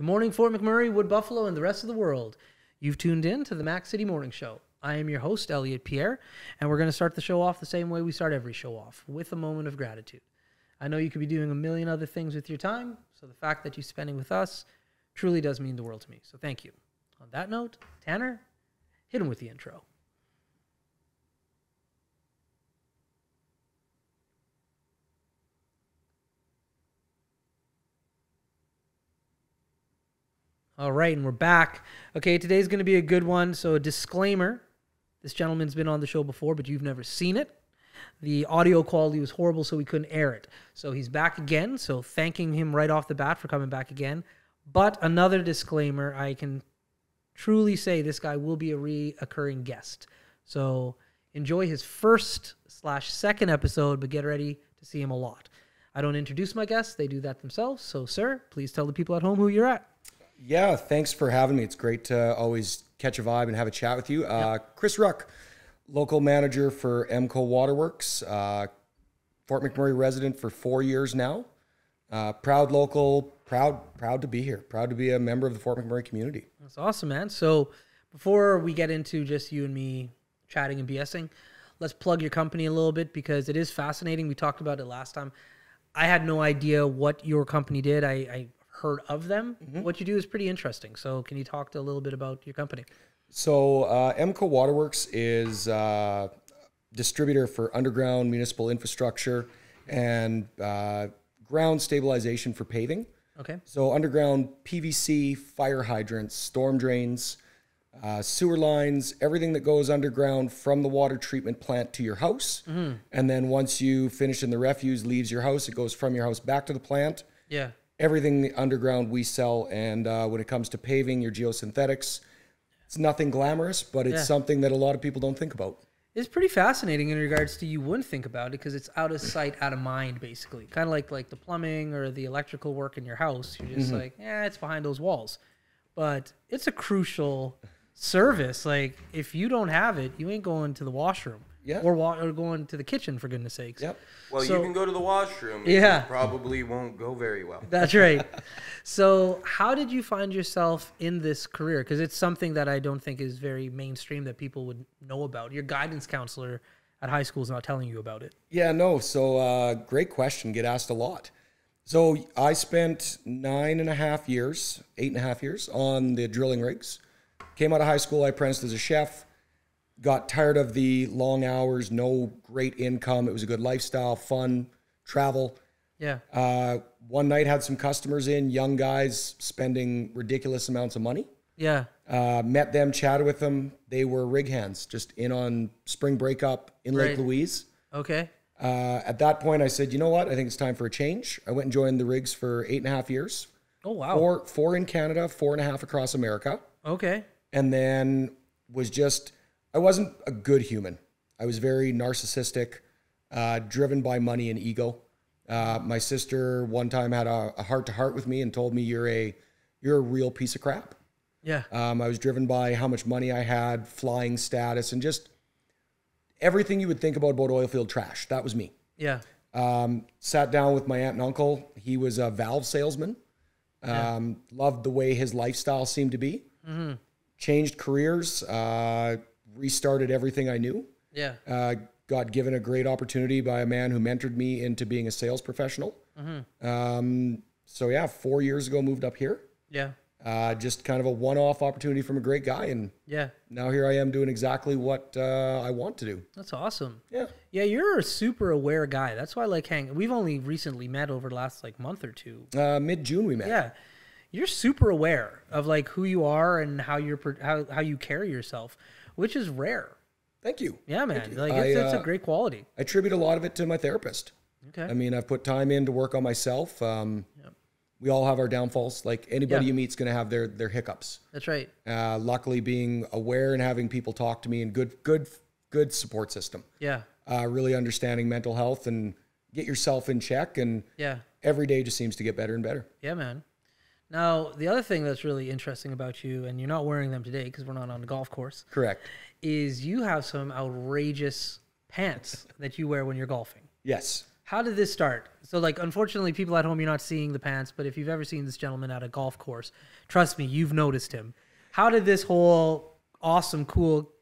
Good morning, Fort McMurray, Wood Buffalo, and the rest of the world. You've tuned in to the Mac City Morning Show. I am your host, Elliot Pierre, and we're going to start the show off the same way we start every show off, with a moment of gratitude. I know you could be doing a million other things with your time, so the fact that you're spending with us truly does mean the world to me, so thank you. On that note, Tanner, hit him with the intro. All right, and we're back. Okay, today's going to be a good one. So a disclaimer, this gentleman's been on the show before, but you've never seen it. The audio quality was horrible, so we couldn't air it. So he's back again, so thanking him right off the bat for coming back again. But another disclaimer, I can truly say this guy will be a reoccurring guest. So enjoy his first/second episode, but get ready to see him a lot. I don't introduce my guests. They do that themselves. So, sir, please tell the people at home who you're at. Yeah, thanks for having me. It's great to always catch a vibe and have a chat with you. Chris Wruck, local manager for EMCO Water Products, Fort McMurray resident for 4 years now. Proud local, proud to be here. Proud to be a member of the Fort McMurray community. That's awesome, man. So before we get into just you and me chatting and BSing, let's plug your company a little bit because it is fascinating. We talked about it last time. I had no idea what your company did. I heard of them. What you do is pretty interesting. So can you talk a little bit about your company? So EMCO Water Products is a distributor for underground municipal infrastructure and ground stabilization for paving. Okay. So underground PVC, fire hydrants, storm drains, sewer lines, everything that goes underground from the water treatment plant to your house. And then once you finish in the refuse, leaves your house, it goes from your house back to the plant. Yeah. Everything underground we sell, and when it comes to paving, your geosynthetics, it's nothing glamorous, but it's something that a lot of people don't think about. It's pretty fascinating in regards to you wouldn't think about it because it's out of sight, out of mind, basically. Kind of like the plumbing or the electrical work in your house. You're just like, it's behind those walls. But it's a crucial service. Like, if you don't have it, you ain't going to the washroom. Yeah. Or going to the kitchen, for goodness sakes. Yep. Well, So- you can go to the washroom. Yeah. It probably won't go very well. That's right. So how did you find yourself in this career? Because it's something that I don't think is very mainstream that people would know about. Your guidance counselor at high school is not telling you about it. Yeah, no. So great question. Get asked a lot. So I spent 8.5 years on the drilling rigs. Came out of high school, I apprenticed as a chef. Got tired of the long hours, no great income. It was a good lifestyle, fun, travel. Yeah. One night had some customers in, young guys spending ridiculous amounts of money. Yeah. Met them, chatted with them. They were rig hands, just in on spring breakup in Lake Right. Louise. Okay. At that point, I said, you know what? I think it's time for a change. I went and joined the rigs for 8.5 years. Oh, wow. Four in Canada, 4.5 across America. Okay. And then I wasn't a good human. I was very narcissistic, driven by money and ego. My sister one time had a heart-to-heart with me and told me, you're a real piece of crap. Yeah. I was driven by how much money I had, flying status, and just everything you would think about oil field trash. That was me. Yeah. Sat down with my aunt and uncle. He was a valve salesman. Loved the way his lifestyle seemed to be. Changed careers, restarted everything I knew. Yeah. Got given a great opportunity by a man who mentored me into being a sales professional. So yeah, 4 years ago, moved up here. Yeah. Just kind of a one-off opportunity from a great guy. And Yeah. now here I am doing exactly what I want to do. That's awesome. Yeah. Yeah, you're a super aware guy. That's why I like hanging. We've only recently met over the last month or two. Mid-June we met. Yeah. You're super aware of who you are and how you carry yourself, which is rare. Thank you. Yeah, man. Thank you. It's a great quality. I attribute a lot of it to my therapist. Okay. I mean, I've put time in to work on myself. We all have our downfalls. Like anybody you meet's going to have their hiccups. That's right. Luckily, being aware and having people talk to me and good support system. Yeah. Really understanding mental health and get yourself in check. And Yeah. every day just seems to get better and better. Yeah, man. Now, the other thing that's really interesting about you, and you're not wearing them today because we're not on the golf course, Correct. is you have some outrageous pants that you wear when you're golfing. Yes. How did this start? So, like, unfortunately, people at home, you're not seeing the pants, but if you've ever seen this gentleman at a golf course, trust me, you've noticed him. How did this whole awesome, cool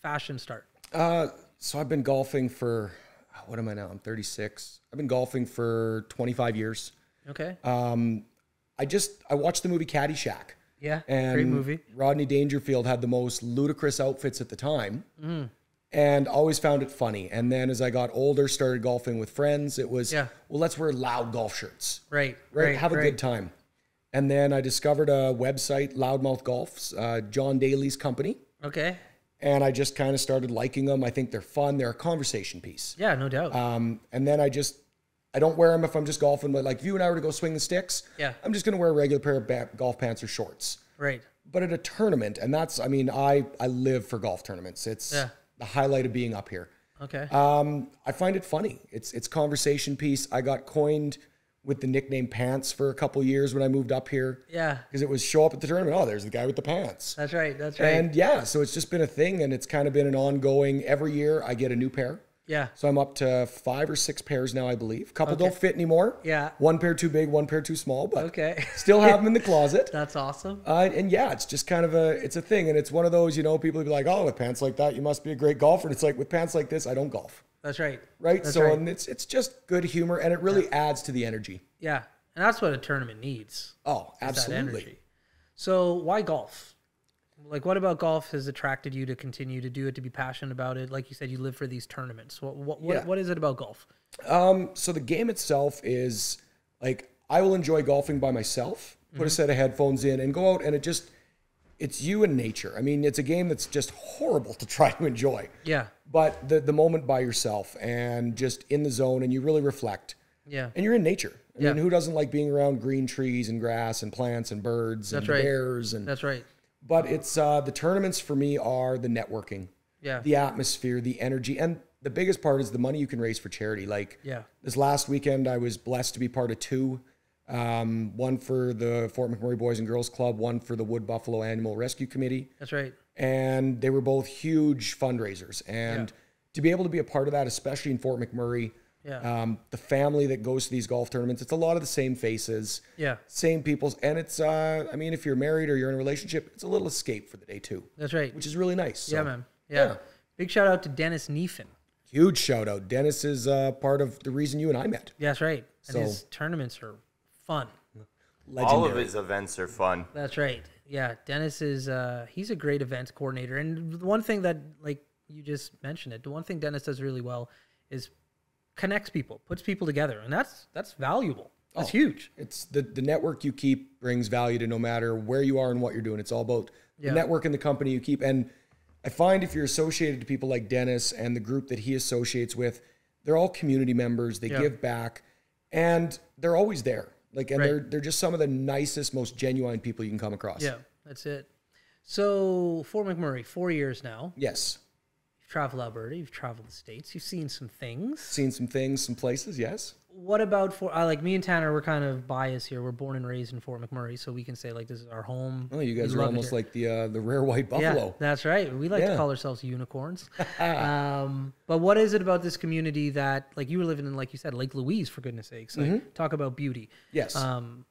fashion start? So I've been golfing for, what am I now? I'm 36. I've been golfing for 25 years. Okay. I watched the movie Caddyshack. Yeah, And great movie. Rodney Dangerfield had the most ludicrous outfits at the time. And always found it funny. And then as I got older, started golfing with friends, it was, well, let's wear loud golf shirts. Right. Have a good time. And then I discovered a website, Loudmouth Golf's, John Daly's company. Okay. And I just kind of started liking them. I think they're fun. They're a conversation piece. Yeah, no doubt. And then I don't wear them if I'm just golfing. But like if you and I were to go swing the sticks, I'm just going to wear a regular pair of golf pants or shorts. Right. But at a tournament, and that's, I mean, I live for golf tournaments. It's the highlight of being up here. Okay. I find it funny. It's conversation piece. I got coined with the nickname Pants for a couple years when I moved up here. Yeah. Because it was show up at the tournament. Oh, there's the guy with the pants. That's right. That's right. And so it's just been a thing, and it's kind of been an ongoing, every year I get a new pair. Yeah. So I'm up to 5 or 6 pairs now, I believe. A couple don't fit anymore. Yeah. One pair too big, one pair too small, but okay. still have them in the closet. That's awesome. And it's just kind of it's a thing. And it's one of those, people be like, oh, with pants like that, you must be a great golfer. And it's like, with pants like this, I don't golf. That's right. Right? That's so right. And it's just good humor, and it really adds to the energy. Yeah. And that's what a tournament needs. Oh, absolutely. So why golf? Like, what about golf has attracted you to continue to do it, to be passionate about it? Like you said, you live for these tournaments. What is it about golf? So the game itself is, like, I will enjoy golfing by myself, put a set of headphones in, and go out, and it's you and nature. I mean, it's a game that's just horrible to try to enjoy. Yeah. But the moment by yourself and just in the zone, and you really reflect. Yeah. And you're in nature. I mean, who doesn't like being around green trees and grass and plants and birds and bears? And that's right. But it's the tournaments for me are the networking, the atmosphere, the energy, and the biggest part is the money you can raise for charity. Like this last weekend, I was blessed to be part of 2. One for the Fort McMurray Boys and Girls Club, one for the Wood Buffalo Animal Rescue Committee. That's right. And they were both huge fundraisers. And to be able to be a part of that, especially in Fort McMurray, the family that goes to these golf tournaments, it's a lot of the same faces, same people's. And it's, I mean, if you're married or you're in a relationship, it's a little escape for the day too. That's right. Which is really nice. So, yeah, man. Yeah. Big shout out to Dennis Neefin. Huge shout out. Dennis is part of the reason you and I met. Yeah, that's right. And his tournaments are fun. Legendary. All of his events are fun. That's right. Yeah, Dennis is he's a great event coordinator. And the one thing that, like you just mentioned it, the one thing Dennis does really well is connects people, puts people together, and that's valuable. That's huge. It's the network you keep brings value to no matter where you are and what you're doing. It's all about the network and the company you keep. And I find if you're associated to people like Dennis and the group that he associates with, they're all community members. They give back, and they're always there. Like, and they're just some of the nicest, most genuine people you can come across. Yeah, that's it. So Fort McMurray, 4 years now. Yes. You've traveled Alberta. You've traveled the States. You've seen some things. Seen some things, some places. Yes. What about like me and Tanner? We're kind of biased here. We're born and raised in Fort McMurray, so we can say like this is our home. Oh, you guys are almost like the rare white buffalo. Yeah, that's right. We like to call ourselves unicorns. But what is it about this community that, like, you were living in, like you said, Lake Louise, for goodness sakes? Like, talk about beauty. Yes.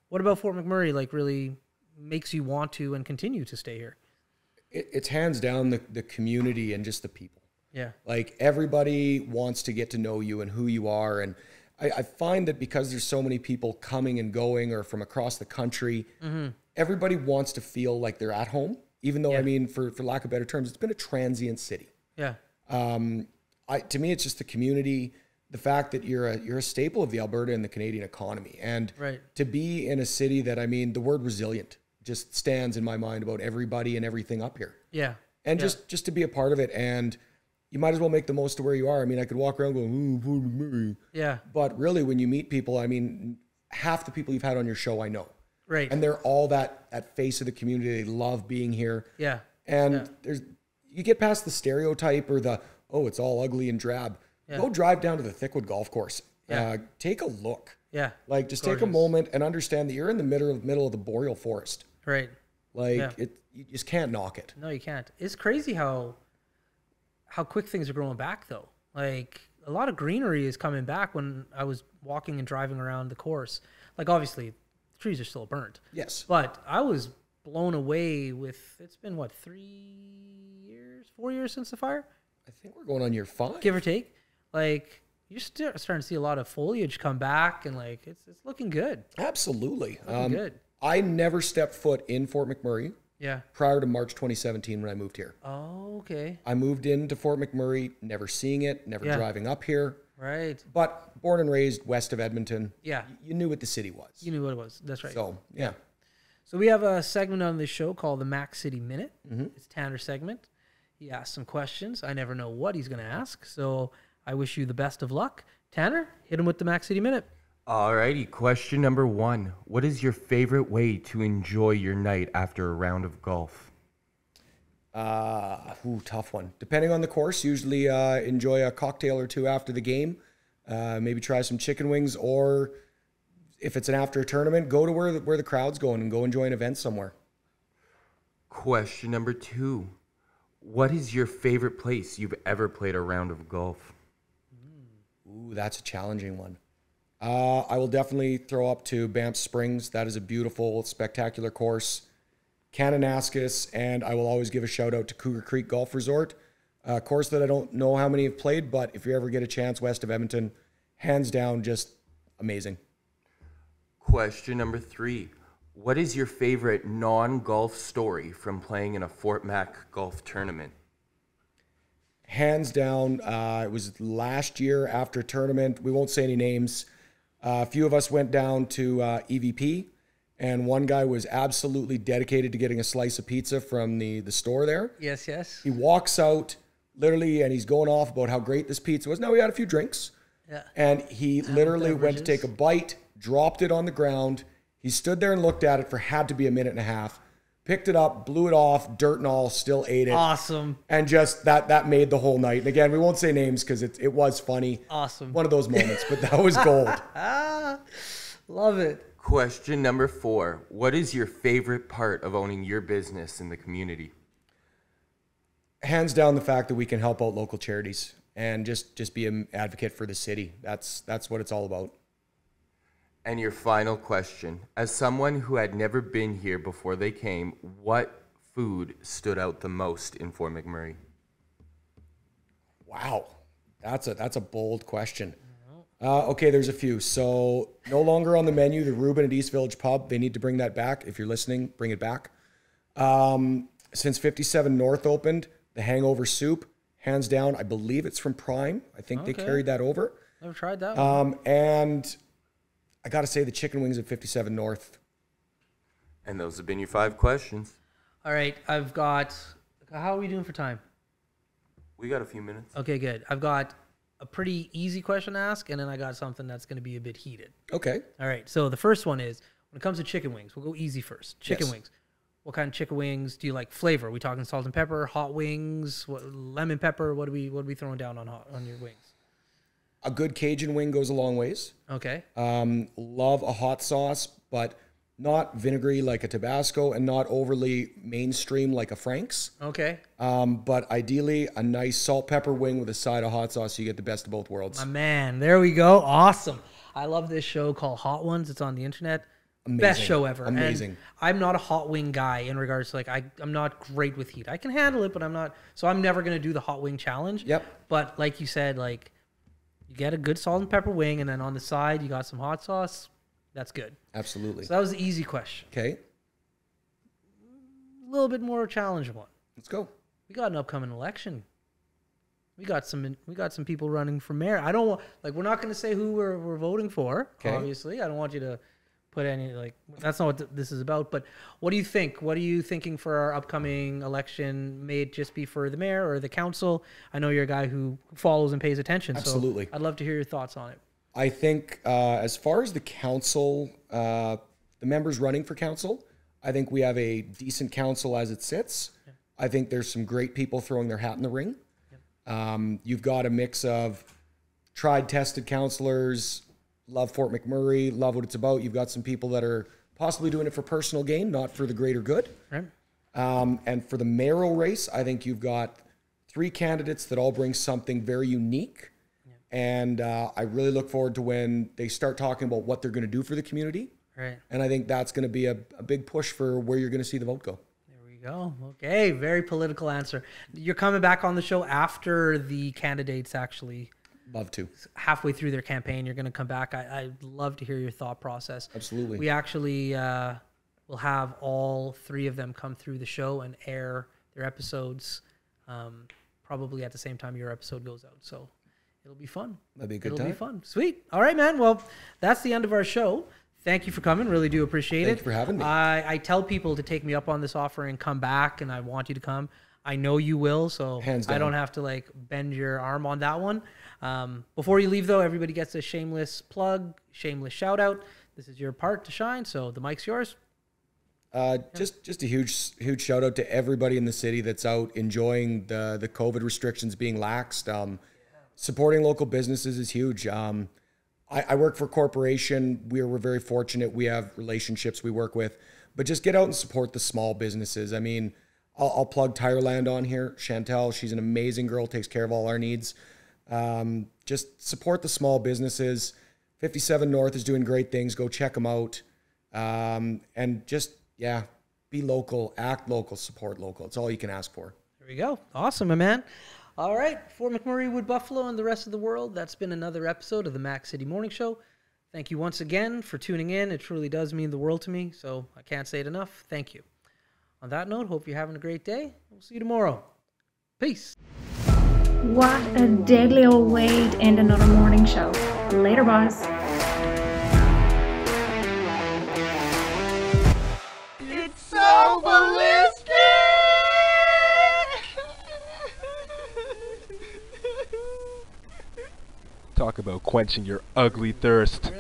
What about Fort McMurray, like, really makes you want to and continue to stay here? It's hands down the community and just the people. Yeah. Like, everybody wants to get to know you and who you are. And I find that because there's so many people coming and going or from across the country, everybody wants to feel like they're at home, even though, I mean, for lack of better terms, it's been a transient city. Yeah. To me, it's just the community, the fact that you're a staple of the Alberta and the Canadian economy. And to be in a city that, I mean, the word resilient just stands in my mind about everybody and everything up here. Yeah. And just to be a part of it, and you might as well make the most of where you are. I mean, I could walk around going, Fort McMurray. Yeah. But really, when you meet people, I mean, half the people you've had on your show, I know. Right. And they're all that face of the community. They love being here. Yeah. And you get past the stereotype or it's all ugly and drab. Yeah. Go drive down to the Thickwood Golf Course. Yeah. Take a look. Yeah. Like, just take a moment and understand that you're in the middle of the boreal forest. Right. Like, you just can't knock it. No, you can't. It's crazy how quick things are growing back, though. Like a lot of greenery is coming back when I was walking and driving around the course. Like, obviously, the trees are still burnt. Yes. But I was blown away with, it's been, what, 4 years since the fire? I think we're going on year 5. Give or take. Like, you're still starting to see a lot of foliage come back, and, like, it's looking good. Absolutely. Looking good. I never stepped foot in Fort McMurray Yeah. prior to March 2017 when I moved here. Oh, okay. I moved into Fort McMurray, never seeing it, never Yeah. driving up here. Right. But born and raised west of Edmonton. Yeah. You knew what the city was. You knew what it was. That's right. So, yeah. So we have a segment on this show called the Mac City Minute. Mm-hmm. It's Tanner's segment. He asks some questions. I never know what he's going to ask. So I wish you the best of luck. Tanner, hit him with the Mac City Minute. Alrighty, question number 1. What is your favorite way to enjoy your night after a round of golf? Tough one. Depending on the course, usually enjoy a cocktail or two after the game. Maybe try some chicken wings, or if it's an after a tournament, go to where the crowd's going and go enjoy an event somewhere. Question number 2. What is your favorite place you've ever played a round of golf? Ooh, that's a challenging one. I will definitely throw up to Banff Springs. That is a beautiful, spectacular course. Kananaskis, and I will always give a shout out to Cougar Creek Golf Resort. A course that I don't know how many have played, but if you ever get a chance west of Edmonton, hands down, just amazing. Question number 3. What is your favorite non-golf story from playing in a Fort Mac golf tournament? Hands down, it was last year after a tournament. We won't say any names. A few of us went down to EVP, and one guy was absolutely dedicated to getting a slice of pizza from the store there. Yes, yes. He walks out, literally, and he's going off about how great this pizza was. Now, we had a few drinks, Yeah. and he literally went to beverages. take a bite, dropped it on the ground. He stood there and looked at it for had to be a minute and a half, picked it up, blew it off, dirt and all, still ate it. Awesome. And just that made the whole night. And again, we won't say names because it was funny. Awesome. One of those moments, but that was gold. Love it. Question number 4. What is your favorite part of owning your business in the community? Hands down, the fact that we can help out local charities and just be an advocate for the city. That's what it's all about. And your final question. As someone who had never been here before they came, what food stood out the most in Fort McMurray? Wow, that's a bold question. Okay, there's a few. So no longer on the menu, the Reuben at East Village Pub. They need to bring that back. If you're listening, bring it back. Since 57 North opened, the Hangover Soup, hands down, I believe it's from Prime. I think they Okay. carried that over. Never tried that one. And I got to say the chicken wings at 57 North. And those have been your 5 questions. All right. I've got, how are we doing for time? We got a few minutes. Okay, good. I've got a pretty easy question to ask, and then I got something that's going to be a bit heated. Okay. All right. So the first one is, when it comes to chicken wings, we'll go easy first. Chicken Yes. wings. What kind of chicken wings do you like? Flavor? Are we talking salt and pepper, hot wings, lemon pepper? What are we throwing down on your wings? A good Cajun wing goes a long ways. Okay. Love a hot sauce, but not vinegary like a Tabasco and not overly mainstream like a Frank's. Okay. But ideally, a nice salt pepper wing with a side of hot sauce. So you get the best of both worlds. My man, there we go. Awesome. I love this show called Hot Ones. It's on the internet. Amazing. Best show ever. Amazing. And I'm not a hot wing guy in regards to like I'm not great with heat. I can handle it, but I'm not. So I'm never gonna do the hot wing challenge. Yep. But like you said, like you get a good salt and pepper wing, and then on the side you got some hot sauce. That's good. Absolutely. So that was the easy question. Okay, A little bit more challenging one. let's go. We got an upcoming election. We got some people running for mayor. I don't want we're not going to say who we're voting for. Okay. Obviously, I don't want you to put any that's not what this is about. But what do you think? What are you thinking for our upcoming election? May it just be for the mayor or the council? I know you're a guy who follows and pays attention. Absolutely. So I'd love to hear your thoughts on it. I think as far as the council, the members running for council, I think we have a decent council as it sits. Yeah. I think there's some great people throwing their hat in the ring. Yeah. You've got a mix of tried, tested councilors, love Fort McMurray, love what it's about. You've got some people that are possibly doing it for personal gain, not for the greater good. Right. And for the mayoral race, I think you've got 3 candidates that all bring something very unique. And I really look forward to when they start talking about what they're going to do for the community. Right. And I think that's going to be a big push for where you're going to see the vote go. There we go. Okay, very political answer. You're coming back on the show after the candidates actually Love to. halfway through their campaign. You're going to come back. I'd love to hear your thought process. Absolutely. We actually will have all 3 of them come through the show and air their episodes probably at the same time your episode goes out. So it'll be fun. That'd be a good It'll time. be fun. Sweet. All right, man. Well, that's the end of our show. Thank you for coming. Really do appreciate it. Thank you for having me. I tell people to take me up on this offer and come back, and I want you to come. I know you will, so Hands I don't down. have to like bend your arm on that one. Before you leave, though, everybody gets a shameless plug, shameless shout out. This is your part to shine, so the mic's yours. Just a huge shout out to everybody in the city that's out enjoying the COVID restrictions being laxed. Supporting local businesses is huge. I work for a corporation. We're very fortunate. We have relationships we work with, but just get out and support the small businesses. I mean, I'll plug Tireland on here. Chantel, she's an amazing girl, takes care of all our needs. Just support the small businesses. 57 North is doing great things. Go check them out. And just, yeah, be local, act local, support local. It's all you can ask for. There we go. Awesome, my man. All right, for McMurray, Wood Buffalo, and the rest of the world, that's been another episode of the Mac City Morning Show. Thank you once again for tuning in. It truly does mean the world to me, so I can't say it enough. Thank you. On that note, hope you're having a great day. We'll see you tomorrow. Peace. What a deadly old way to end another morning show. Later, boys. It's so ballistic! Talk about quenching your ugly thirst.